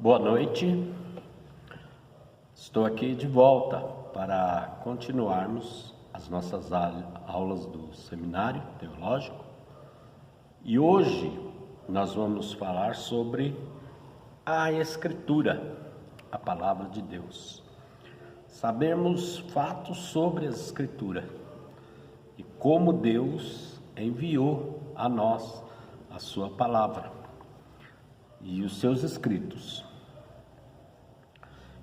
Boa noite, estou aqui de volta para continuarmos as nossas aulas do Seminário Teológico e hoje nós vamos falar sobre a Escritura, a Palavra de Deus. Sabermos fatos sobre a Escritura e como Deus enviou a nós a sua Palavra e os seus escritos.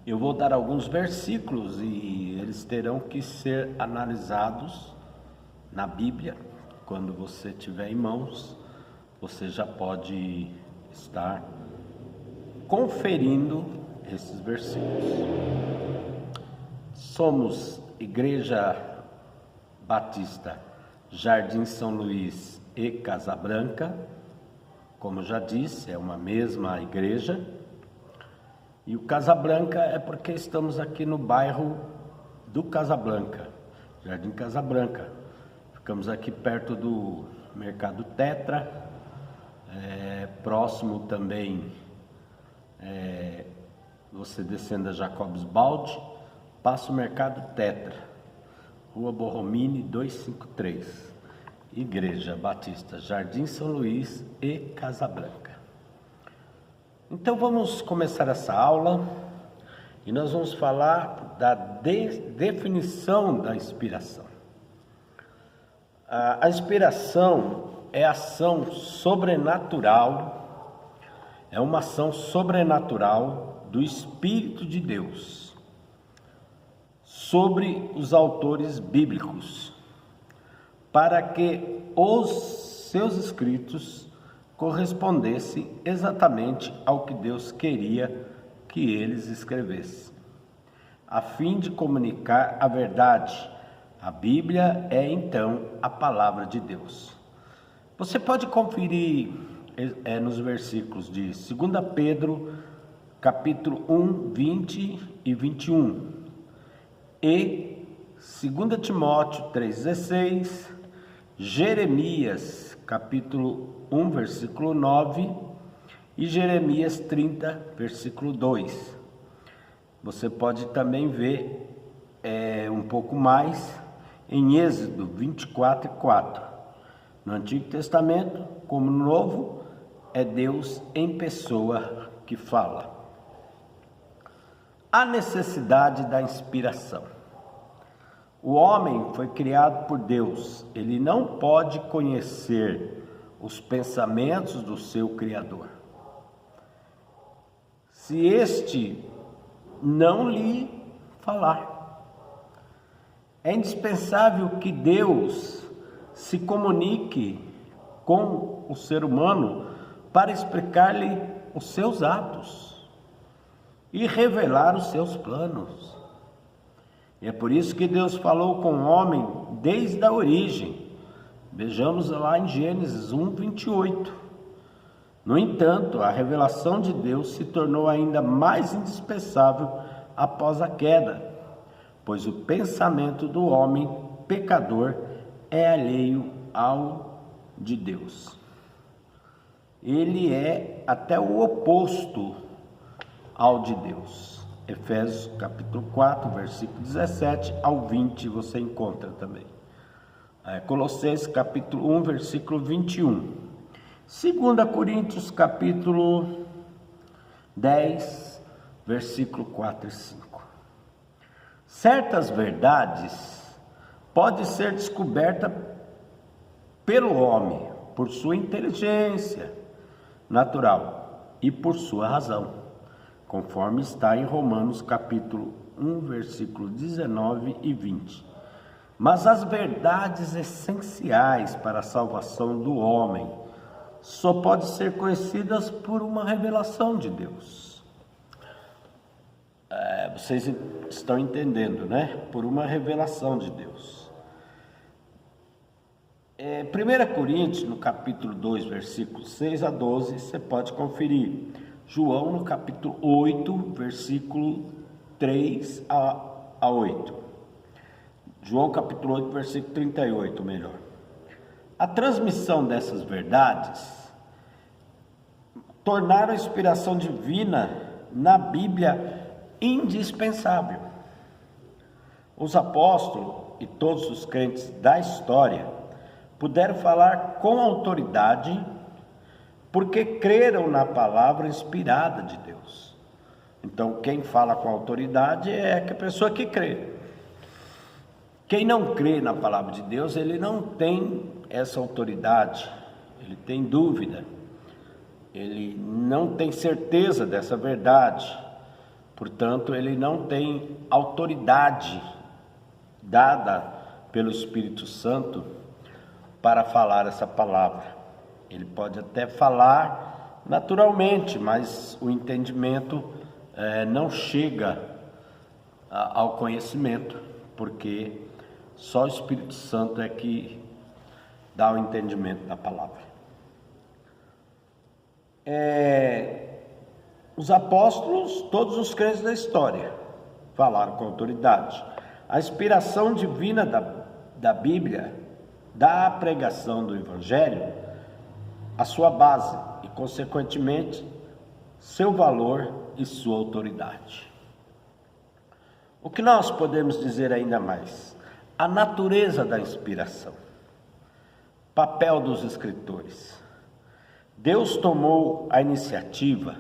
Eu vou dar alguns versículos e eles terão que ser analisados na Bíblia. Quando você tiver em mãos, você já pode estar conferindo esses versículos. Somos Igreja Batista Jardim São Luís e Casa Branca. Como já disse, é uma mesma igreja. E o Casa Branca é porque estamos aqui no bairro do Casa Branca, Jardim Casa Branca. Ficamos aqui perto do Mercado Tetra, próximo também, você descendo a Jacobs Baldi, passa o Mercado Tetra, Rua Borromini 253, Igreja Batista Jardim São Luís e Casa Branca. Então vamos começar essa aula e nós vamos falar da definição da inspiração. A inspiração é ação sobrenatural, é uma ação sobrenatural do Espírito de Deus sobre os autores bíblicos, para que os seus escritos correspondesse exatamente ao que Deus queria que eles escrevessem, a fim de comunicar a verdade. A Bíblia é então a palavra de Deus. Você pode conferir nos versículos de 2 Pedro, capítulo 1, 20 e 21, e 2 Timóteo 3,16, Jeremias, capítulo 1, versículo 9 e Jeremias 30, versículo 2. Você pode também ver um pouco mais em Êxodo 24 e 4. No Antigo Testamento, como no Novo, é Deus em pessoa que fala. A necessidade da inspiração. O homem foi criado por Deus, ele não pode conhecer os pensamentos do seu Criador se este não lhe falar. É indispensável que Deus se comunique com o ser humano para explicar-lhe os seus atos e revelar os seus planos. E é por isso que Deus falou com o homem desde a origem. Vejamos lá em Gênesis 1, 28. No entanto, a revelação de Deus se tornou ainda mais indispensável após a queda, pois o pensamento do homem pecador é alheio ao de Deus. Ele é até o oposto ao de Deus. Efésios capítulo 4, versículo 17 ao 20, você encontra também. Colossenses capítulo 1, versículo 21. 2 Coríntios capítulo 10, versículo 4 e 5. Certas verdades podem ser descobertas pelo homem, por sua inteligência natural e por sua razão, conforme está em Romanos capítulo 1, versículo 19 e 20. Mas as verdades essenciais para a salvação do homem só podem ser conhecidas por uma revelação de Deus. Vocês estão entendendo, né? Por uma revelação de Deus. 1 Coríntios, no capítulo 2, versículos 6 a 12, você pode conferir. João, no capítulo 8, versículo 3 a 8. João capítulo 8, versículo 38, melhor. A transmissão dessas verdades tornaram a inspiração divina na Bíblia indispensável. Os apóstolos e todos os crentes da história puderam falar com autoridade porque creram na palavra inspirada de Deus. Então, quem fala com autoridade é a pessoa que crê. Quem não crê na palavra de Deus, ele não tem essa autoridade, ele tem dúvida, ele não tem certeza dessa verdade, portanto, ele não tem autoridade dada pelo Espírito Santo para falar essa palavra. Ele pode até falar naturalmente, mas o entendimento não chega ao conhecimento, porque só o Espírito Santo é que dá o entendimento da palavra. Os apóstolos, todos os crentes da história, falaram com autoridade. A inspiração divina da Bíblia dá à pregação do Evangelho a sua base e, consequentemente, seu valor e sua autoridade. O que nós podemos dizer ainda mais? A natureza da inspiração. Papel dos escritores. Deus tomou a iniciativa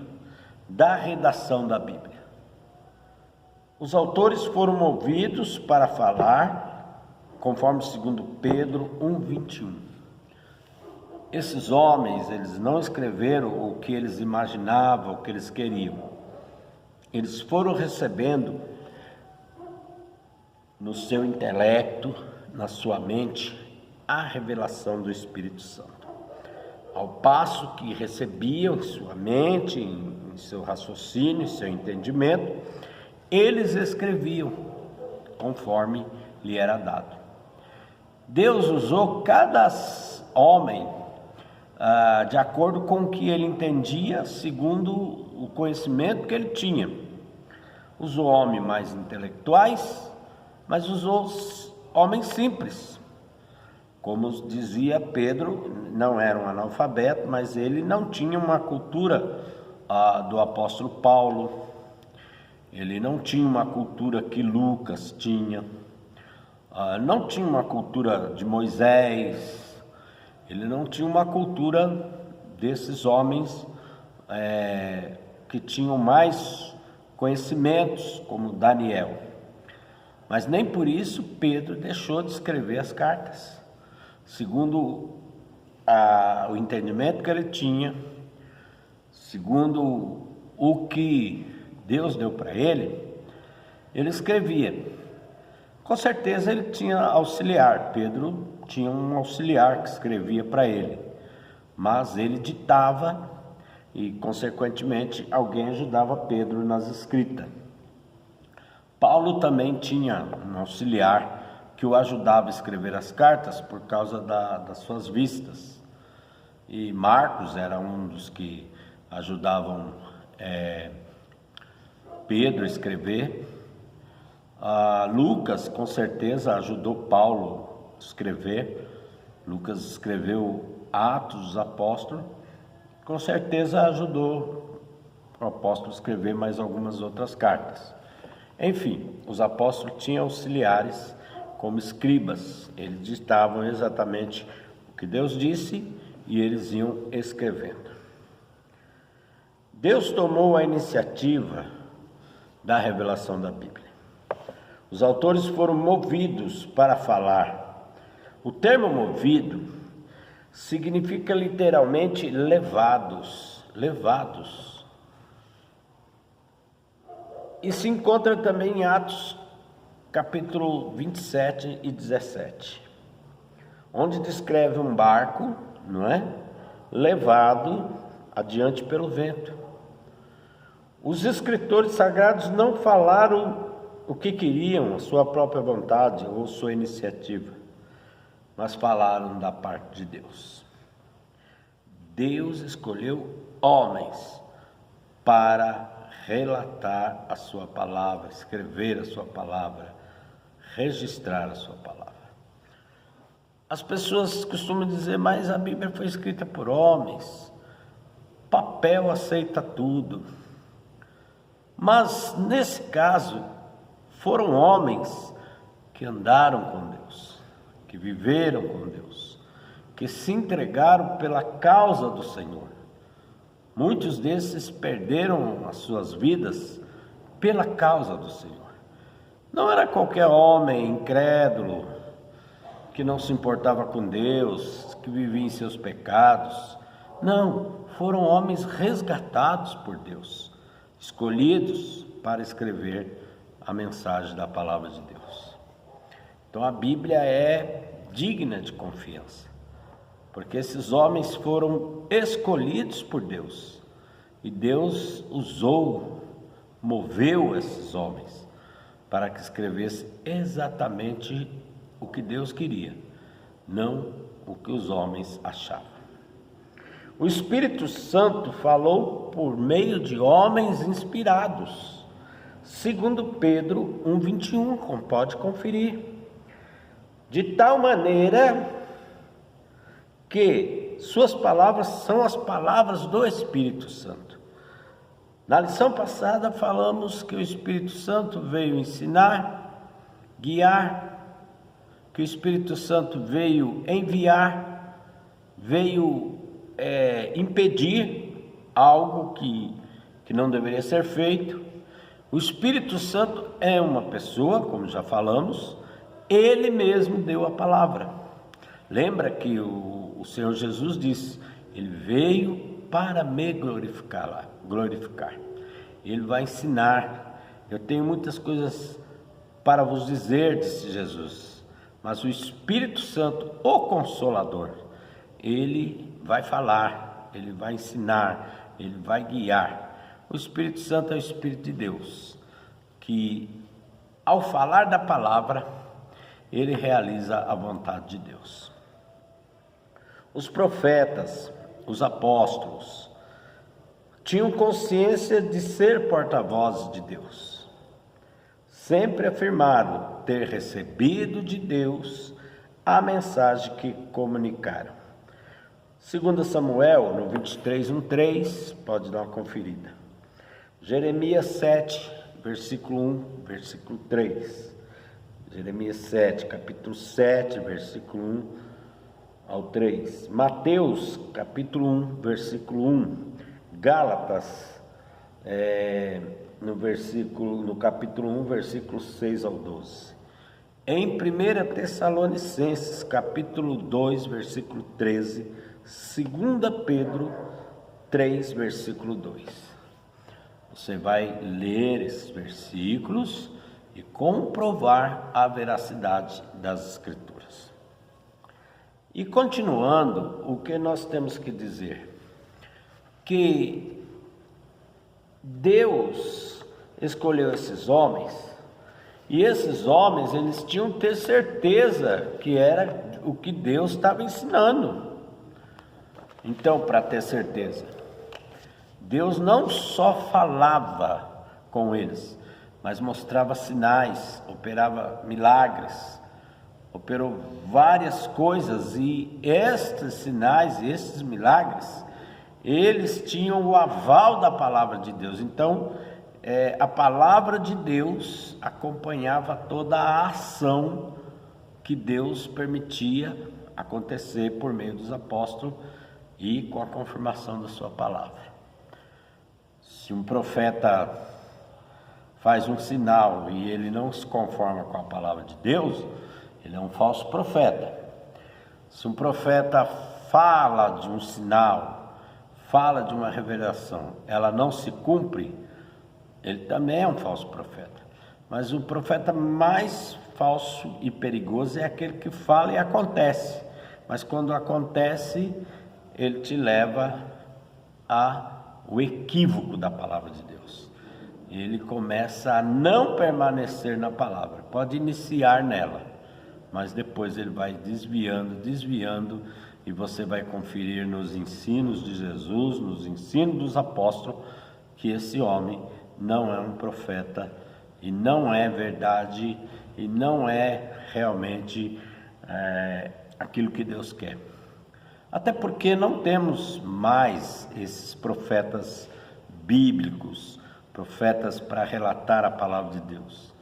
da redação da Bíblia. Os autores foram movidos para falar, conforme 2 Pedro 1:21. Esses homens, eles não escreveram o que eles imaginavam, o que eles queriam. Eles foram recebendo no seu intelecto, na sua mente, a revelação do Espírito Santo. Ao passo que recebiam em sua mente, em seu raciocínio, em seu entendimento, eles escreviam conforme lhe era dado. Deus usou cada homem de acordo com o que ele entendia, segundo o conhecimento que ele tinha. Usou homens mais intelectuais, mas usou homens simples. Como dizia Pedro, não era um analfabeto, mas ele não tinha uma cultura do apóstolo Paulo, ele não tinha uma cultura que Lucas tinha, não tinha uma cultura de Moisés, ele não tinha uma cultura desses homens que tinham mais conhecimentos, como Daniel. Mas nem por isso Pedro deixou de escrever as cartas. Segundo o entendimento que ele tinha, segundo o que Deus deu para ele escrevia. Com certeza ele tinha auxiliar, Pedro tinha um auxiliar que escrevia para ele, mas ele ditava e, consequentemente, alguém ajudava Pedro nas escritas. Paulo também tinha um auxiliar que o ajudava a escrever as cartas por causa das suas vistas. E Marcos era um dos que ajudavam Pedro a escrever. Lucas, com certeza, ajudou Paulo a escrever. Lucas escreveu Atos dos Apóstolos. Com certeza ajudou o apóstolo a escrever mais algumas outras cartas. Enfim, os apóstolos tinham auxiliares como escribas. Eles ditavam exatamente o que Deus disse e eles iam escrevendo. Deus tomou a iniciativa da revelação da Bíblia. Os autores foram movidos para falar. O termo movido significa literalmente levados. E se encontra também em Atos capítulo 27 e 17, onde descreve um barco, não é? Levado adiante pelo vento. Os escritores sagrados não falaram o que queriam, a sua própria vontade ou sua iniciativa, mas falaram da parte de Deus. Deus escolheu homens para relatar a sua palavra, escrever a sua palavra, registrar a sua palavra. As pessoas costumam dizer, mas a Bíblia foi escrita por homens, papel aceita tudo. Mas nesse caso, foram homens que andaram com Deus, que viveram com Deus, que se entregaram pela causa do Senhor. Muitos desses perderam as suas vidas pela causa do Senhor. Não era qualquer homem incrédulo, que não se importava com Deus, que vivia em seus pecados. Não, foram homens resgatados por Deus, escolhidos para escrever a mensagem da palavra de Deus. Então a Bíblia é digna de confiança, porque esses homens foram escolhidos por Deus, e Deus usou, moveu esses homens para que escrevesse exatamente o que Deus queria, não o que os homens achavam. O Espírito Santo falou por meio de homens inspirados, segundo Pedro 1:21, como pode conferir, de tal maneira que suas palavras são as palavras do Espírito Santo. Na lição passada falamos que o Espírito Santo veio ensinar, guiar, que o Espírito Santo veio enviar, veio impedir algo que não deveria ser feito. O Espírito Santo é uma pessoa, como já falamos, ele mesmo deu a palavra. Lembra que o Senhor Jesus disse, ele veio para me glorificar. Ele vai ensinar. Eu tenho muitas coisas para vos dizer, disse Jesus, mas o Espírito Santo, o Consolador, ele vai falar, ele vai ensinar, ele vai guiar. O Espírito Santo é o Espírito de Deus, que ao falar da palavra, ele realiza a vontade de Deus. Os profetas, os apóstolos, tinham consciência de ser porta-vozes de Deus. Sempre afirmaram ter recebido de Deus a mensagem que comunicaram. 2 Samuel, no 23:1-3, pode dar uma conferida. Jeremias 7, versículo 1, versículo 3. Jeremias 7, capítulo 7, versículo 1 ao 3. Mateus, capítulo 1, versículo 1. Gálatas, no capítulo 1, versículo 6 ao 12. Em 1 Tessalonicenses, capítulo 2, versículo 13, 2 Pedro 3, versículo 2. Você vai ler esses versículos e comprovar a veracidade das Escrituras. E continuando, o que nós temos que dizer? Que Deus escolheu esses homens, e esses homens, eles tinham que ter certeza que era o que Deus estava ensinando. Então, para ter certeza, Deus não só falava com eles, mas mostrava sinais, operava milagres, operou várias coisas, e estes sinais, estes milagres, eles tinham o aval da palavra de Deus. Então, a palavra de Deus acompanhava toda a ação que Deus permitia acontecer por meio dos apóstolos e com a confirmação da sua palavra. Se um profeta faz um sinal e ele não se conforma com a palavra de Deus, ele é um falso profeta. Se um profeta fala de um sinal, fala de uma revelação, ela não se cumpre, ele também é um falso profeta. Mas o profeta mais falso e perigoso é aquele que fala e acontece, mas quando acontece, ele te leva ao equívoco da palavra de Deus. Ele começa a não permanecer na palavra, pode iniciar nela, mas depois ele vai desviando, e você vai conferir nos ensinos de Jesus, nos ensinos dos apóstolos, que esse homem não é um profeta, e não é verdade, e não é realmente aquilo que Deus quer. Até porque não temos mais esses profetas bíblicos, profetas para relatar a palavra de Deus.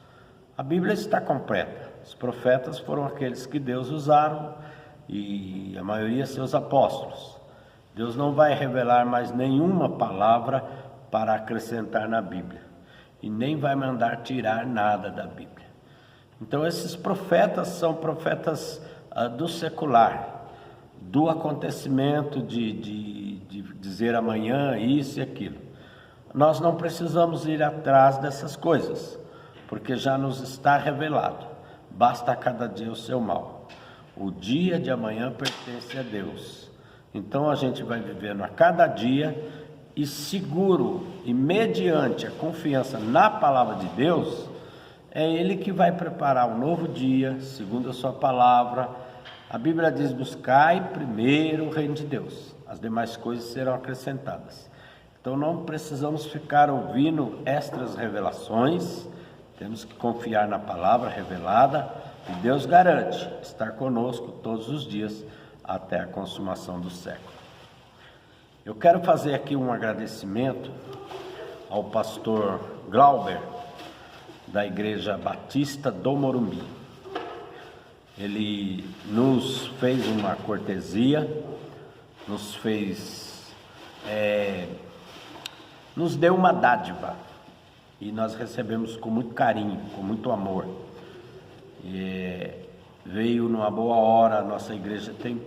A Bíblia está completa. Os profetas foram aqueles que Deus usaram e a maioria seus apóstolos. Deus não vai revelar mais nenhuma palavra para acrescentar na Bíblia e nem vai mandar tirar nada da Bíblia. Então esses profetas são profetas do secular, do acontecimento de dizer amanhã isso e aquilo. Nós não precisamos ir atrás dessas coisas, porque já nos está revelado. Basta a cada dia o seu mal. O dia de amanhã pertence a Deus. Então a gente vai vivendo a cada dia e seguro e mediante a confiança na palavra de Deus, é Ele que vai preparar um novo dia, segundo a sua palavra. A Bíblia diz: buscai primeiro o reino de Deus, as demais coisas serão acrescentadas. Então não precisamos ficar ouvindo extras revelações, temos que confiar na palavra revelada e Deus garante estar conosco todos os dias até a consumação do século. Eu quero fazer aqui um agradecimento ao pastor Glauber, da Igreja Batista do Morumbi. Ele nos fez uma cortesia, nos deu uma dádiva e nós recebemos com muito carinho, com muito amor. Veio numa boa hora. A nossa igreja tem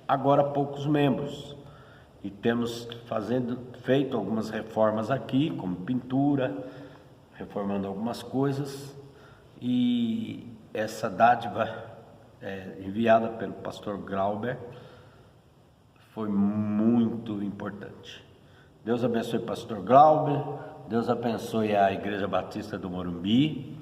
agora poucos membros e temos feito algumas reformas aqui, como pintura, reformando algumas coisas, e essa dádiva enviada pelo pastor Glauber foi muito importante. Deus abençoe o pastor Glauber, Deus abençoe a Igreja Batista do Morumbi.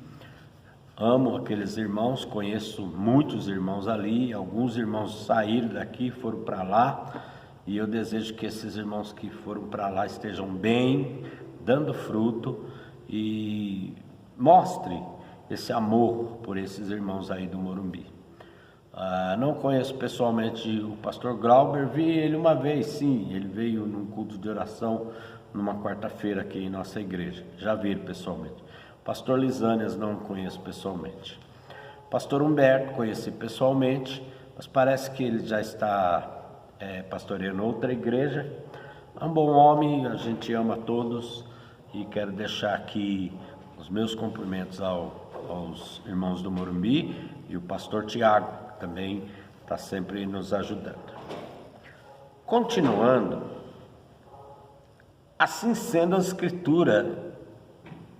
Amo aqueles irmãos, conheço muitos irmãos ali, alguns irmãos saíram daqui, foram para lá, e eu desejo que esses irmãos que foram para lá estejam bem, dando fruto, e mostre esse amor por esses irmãos aí do Morumbi. Não conheço pessoalmente o pastor Glauber, vi ele uma vez, sim, ele veio num culto de oração numa quarta-feira aqui em nossa igreja, já vi ele pessoalmente. Pastor Lisânias não conheço pessoalmente. Pastor Humberto conheci pessoalmente, mas parece que ele já está pastoreando outra igreja. É um bom homem, a gente ama todos, e quero deixar aqui os meus cumprimentos aos irmãos do Morumbi e o pastor Tiago, que também está sempre nos ajudando. Continuando, assim sendo, a Escritura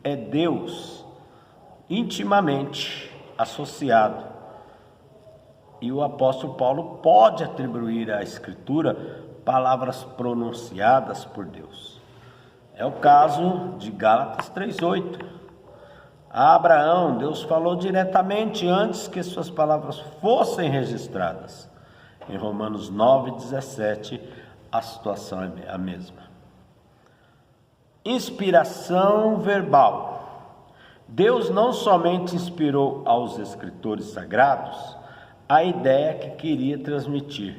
é Deus intimamente associado, e o apóstolo Paulo pode atribuir à Escritura palavras pronunciadas por Deus. É o caso de Gálatas 3:8. A Abraão, Deus falou diretamente antes que suas palavras fossem registradas. Em Romanos 9:17, a situação é a mesma. Inspiração verbal. Deus não somente inspirou aos escritores sagrados a ideia que queria transmitir,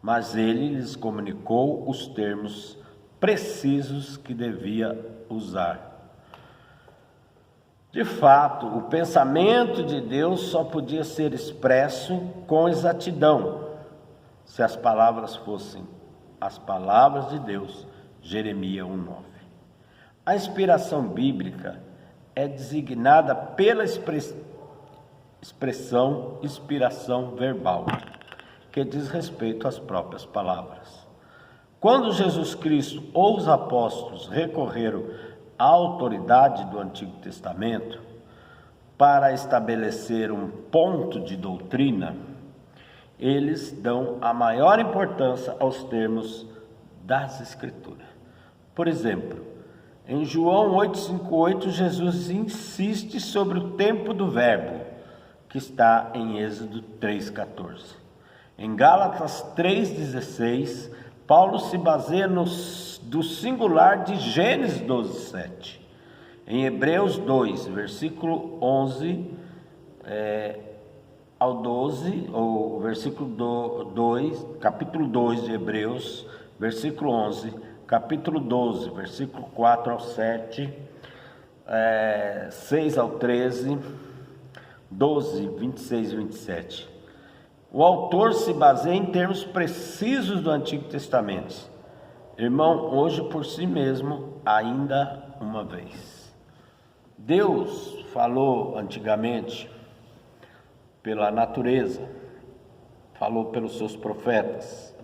mas ele lhes comunicou os termos precisos que devia usar. De fato, o pensamento de Deus só podia ser expresso com exatidão se as palavras fossem as palavras de Deus. Jeremias 1:9. A inspiração bíblica é designada pela expressão inspiração verbal, que diz respeito às próprias palavras. Quando Jesus Cristo ou os apóstolos recorreram à autoridade do Antigo Testamento para estabelecer um ponto de doutrina, eles dão a maior importância aos termos das Escrituras. Por exemplo, em João 8:58, Jesus insiste sobre o tempo do verbo, que está em Êxodo 3:14. Em Gálatas 3:16, Paulo se baseia do singular de Gênesis 12:7. Em Hebreus 2, versículo 11 ao 12, ou versículo 2, capítulo 2 de Hebreus, versículo 11, capítulo 12, versículo 4 ao 7, 6 ao 13, 12, 26 e 27. O autor se baseia em termos precisos do Antigo Testamento. Irmão, hoje por si mesmo, ainda uma vez. Deus falou antigamente pela natureza, falou pelos seus profetas,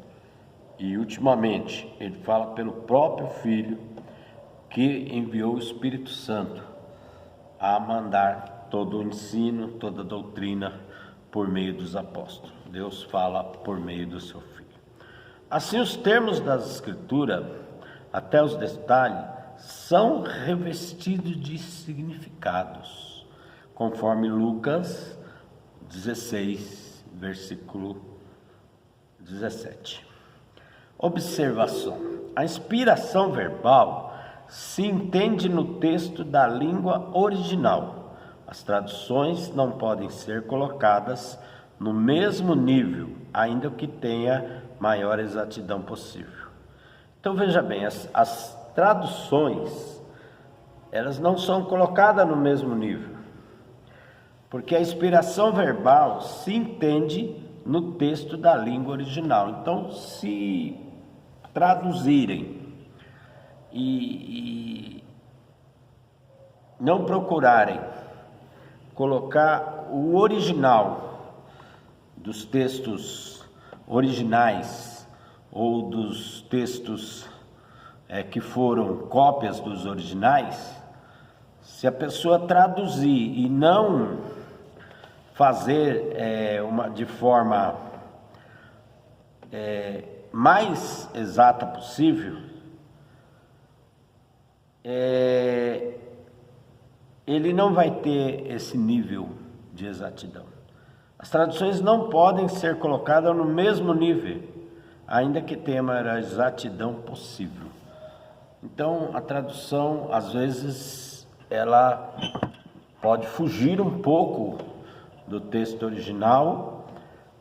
e ultimamente ele fala pelo próprio Filho, que enviou o Espírito Santo a mandar todo o ensino, toda a doutrina por meio dos apóstolos. Deus fala por meio do seu Filho. Assim, os termos das Escrituras, até os detalhes, são revestidos de significados, conforme Lucas 16, versículo 17. Observação: a inspiração verbal se entende no texto da língua original. As traduções não podem ser colocadas no mesmo nível, ainda que tenha maior exatidão possível. Então veja bem, as traduções, elas não são colocadas no mesmo nível, porque a inspiração verbal se entende no texto da língua original. Então, se traduzirem e não procurarem colocar o original dos textos originais ou dos textos que foram cópias dos originais, se a pessoa traduzir e não fazer de forma mais exata possível, ele não vai ter esse nível de exatidão. As traduções não podem ser colocadas no mesmo nível, ainda que tenha a maior exatidão possível. Então, a tradução, às vezes, ela pode fugir um pouco do texto original,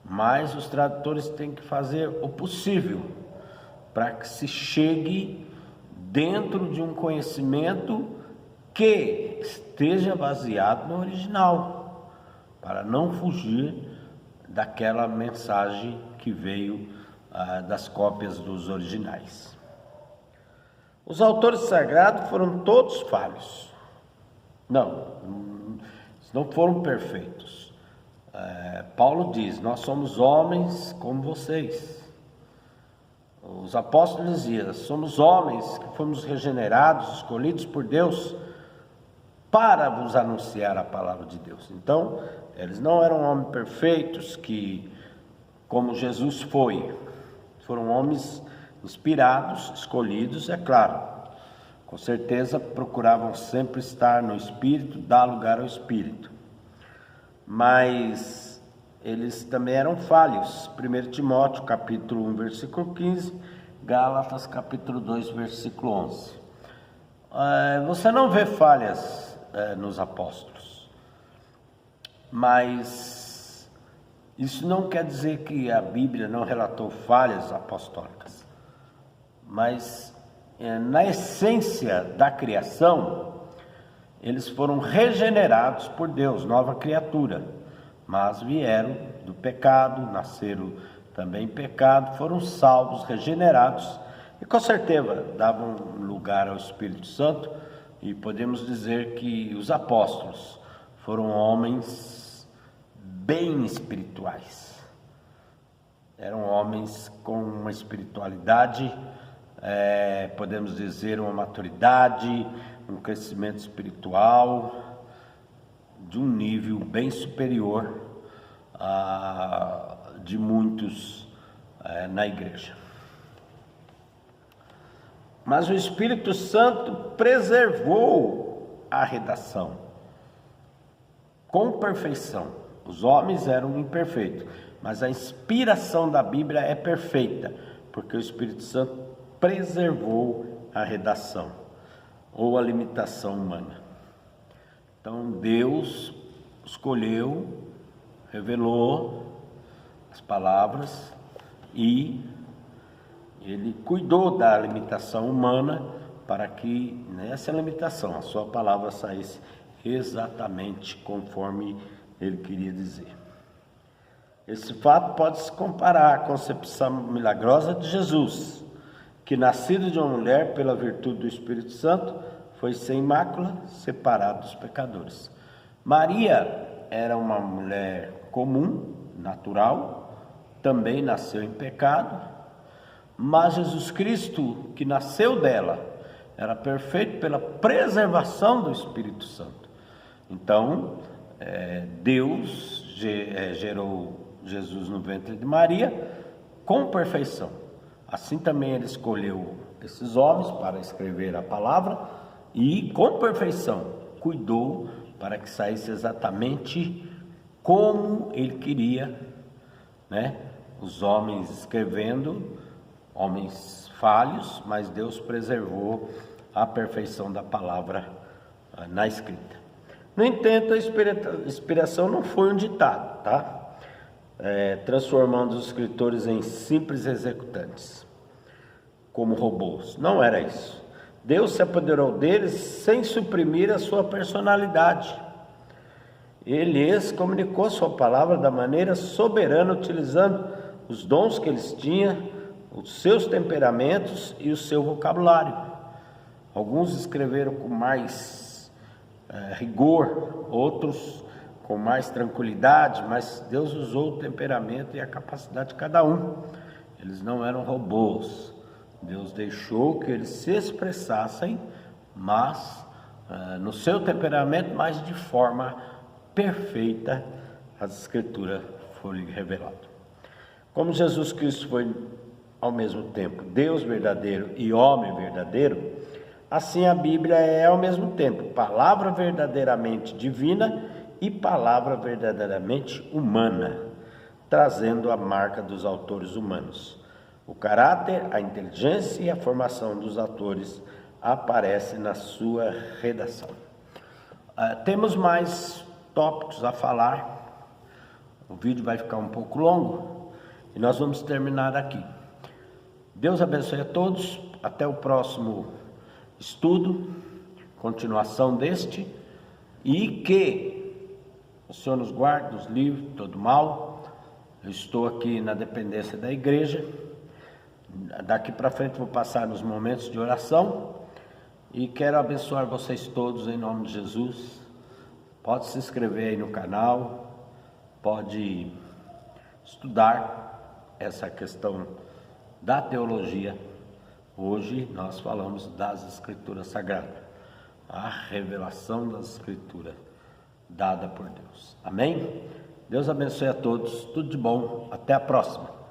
mas os tradutores têm que fazer o possível para que se chegue dentro de um conhecimento que esteja baseado no original, para não fugir daquela mensagem que veio das cópias dos originais. Os autores sagrados foram todos falhos. Não foram perfeitos. Paulo diz: nós somos homens como vocês. Os apóstolos diziam: somos homens que fomos regenerados, escolhidos por Deus para vos anunciar a palavra de Deus. Então, eles não eram homens perfeitos que, como Jesus foi, foram homens inspirados, escolhidos, é claro. Com certeza procuravam sempre estar no Espírito, dar lugar ao Espírito. Mas eles também eram falhos. 1 Timóteo capítulo 1, versículo 15, Gálatas capítulo 2, versículo 11. Você não vê falhas nos apóstolos, mas isso não quer dizer que a Bíblia não relatou falhas apostólicas. Mas na essência da criação, eles foram regenerados por Deus, nova criatura, mas vieram do pecado, nasceram também em pecado, foram salvos, regenerados, e com certeza davam lugar ao Espírito Santo, e podemos dizer que os apóstolos foram homens bem espirituais, eram homens com uma espiritualidade, podemos dizer uma maturidade, um crescimento espiritual de um nível bem superior de muitos na igreja. Mas o Espírito Santo preservou a redação com perfeição. Os homens eram imperfeitos, mas a inspiração da Bíblia é perfeita, porque o Espírito Santo preservou a redação ou a limitação humana. Então Deus escolheu, revelou as palavras e ele cuidou da limitação humana para que nessa limitação a sua palavra saísse exatamente conforme ele queria dizer. Esse fato pode se comparar à concepção milagrosa de Jesus, que nascido de uma mulher pela virtude do Espírito Santo, foi sem mácula, separado dos pecadores. Maria era uma mulher comum, natural, também nasceu em pecado, mas Jesus Cristo, que nasceu dela, era perfeito pela preservação do Espírito Santo. Então, Deus gerou Jesus no ventre de Maria com perfeição. Assim também ele escolheu esses homens para escrever a palavra e com perfeição cuidou para que saísse exatamente como ele queria, né? Os homens escrevendo, homens falhos, mas Deus preservou a perfeição da palavra na escrita. No entanto, a inspiração não foi um ditado, tá? Transformando os escritores em simples executantes, como robôs. Não era isso. Deus se apoderou deles sem suprimir a sua personalidade. Ele lhes comunicou sua palavra da maneira soberana, utilizando os dons que eles tinham, os seus temperamentos e o seu vocabulário. Alguns escreveram com mais rigor, outros com mais tranquilidade, mas Deus usou o temperamento e a capacidade de cada um. Eles não eram robôs. Deus deixou que eles se expressassem, mas no seu temperamento, mas de forma perfeita, as Escrituras foram reveladas. Como Jesus Cristo foi ao mesmo tempo Deus verdadeiro e homem verdadeiro, assim a Bíblia é ao mesmo tempo palavra verdadeiramente divina e palavra verdadeiramente humana, trazendo a marca dos autores humanos. O caráter, a inteligência e a formação dos autores aparecem na sua redação. Temos mais tópicos a falar. O vídeo vai ficar um pouco longo e nós vamos terminar aqui. Deus abençoe a todos. Até o próximo estudo, continuação deste, e que o Senhor nos guarde, nos livre de todo mal. Eu estou aqui na dependência da igreja. Daqui para frente vou passar nos momentos de oração e quero abençoar vocês todos em nome de Jesus. Pode se inscrever aí no canal, pode estudar essa questão da teologia. Hoje nós falamos das Escrituras Sagradas, a revelação das Escrituras dada por Deus. Amém? Deus abençoe a todos, tudo de bom, até a próxima.